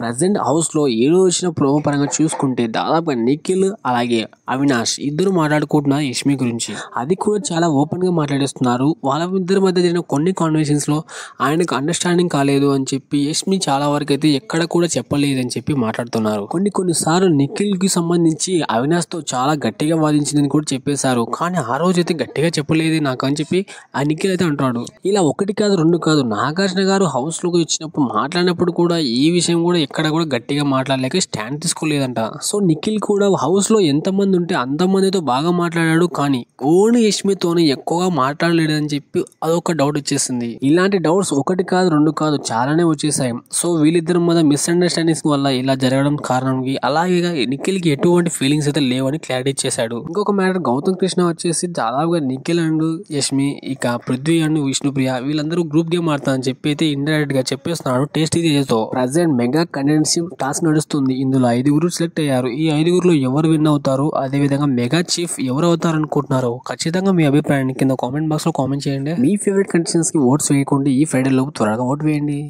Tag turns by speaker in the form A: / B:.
A: Present house లో ఏదో వచ్చిన ప్రోమో పరంగా చూసుకుంటే దాదాపుగా నిఖిల్ అలాగే అవినాష్ ఇద్దరు మాట్లాడుకుంటున్నారు యష్మి గురించి. అది కూడా చాలా ఓపెన్ గా మాట్లాడేస్తున్నారు. వాళ్ళ ఇద్దరి మధ్య జరిగిన కొన్ని కాన్వర్సేషన్స్ లో ఆయనకు అండర్స్టాండింగ్ కాలేదు అని చెప్పి యష్మి చాలా వరకు అయితే ఎక్కడ కూడా చెప్పలేదని చెప్పి మాట్లాడుతున్నారు. కొన్ని సార్లు నిఖిల్ కి సంబంధించి అవినాష్ తో చాలా గట్టిగా వాదించిందని కూడా చెప్పేశారు. కానీ ఆ రోజు అయితే గట్టిగా చెప్పలేదు నాకు అని చెప్పి ఆ నిఖిల్ అయితే అంటున్నాడు. ఇలా ఒకటి కాదు రెండు కాదు, నాగార్జున గారు హౌస్ లోకి వచ్చినప్పుడు మాట్లాడినప్పుడు కూడా ఈ విషయం కూడా ఎక్కడ కూడా గట్టిగా మాట్లాడలేక స్టాండ్ తీసుకోలేదంట. సో నిఖిల్ కూడా హౌస్ లో ఎంత మంది ఉంటే అంతమందితో బాగా మాట్లాడాడు, కానీ ఓన్లీ యష్మితోనే ఎక్కువగా మాట్లాడలేడు అని చెప్పి అదొక డౌట్ వచ్చేసింది. ఇలాంటి డౌట్స్ ఒకటి కాదు రెండు కాదు చాలానే వచ్చేసాయి. సో వీళ్ళిద్దరి మధ్య మిస్అండర్స్టాండింగ్స్ వల్ల ఇలా జరగడం కారణంకి, అలాగే నిఖిల్ కి ఎటువంటి ఫీలింగ్స్ అయితే లేవని క్లారిటీ ఇచ్చేశాడు. ఇంకొక మ్యాటర్, గౌతమ్ కృష్ణ వచ్చేసి దాదాపుగా నిఖిల్ అండ్ యష్మి ఇక పృథ్వీ అండ్ విష్ణుప్రియ వీళ్ళందరూ గ్రూప్ గేమ్ ఆడతారని చెప్పి అయితే ఇండైరెక్ట్ గా చెప్పేస్తున్నాడు టేస్టీ తేజతో. ప్రజెంట్ మెగా కంటెన్సీ టాస్క్ నడుస్తుంది. ఇందులో 5 సెలెక్ట్ అయ్యారు. ఈ 5లో ఎవరు విన్ అవుతారు, అదే విధంగా మెగా చీఫ్ ఎవరు అవుతారు అనుకుంటున్నారు? ఖచ్చితంగా మీ అభిప్రాయాన్ని కింద కామెంట్ బాక్స్ లో కామెంట్ చేయండి. మీ ఫేవరెట్ కంటెస్టెంట్స్ కి ఓట్స్ వేయకుండా ఈ ఫ్రైడే లోపు త్వరగా ఓట్ వేయండి.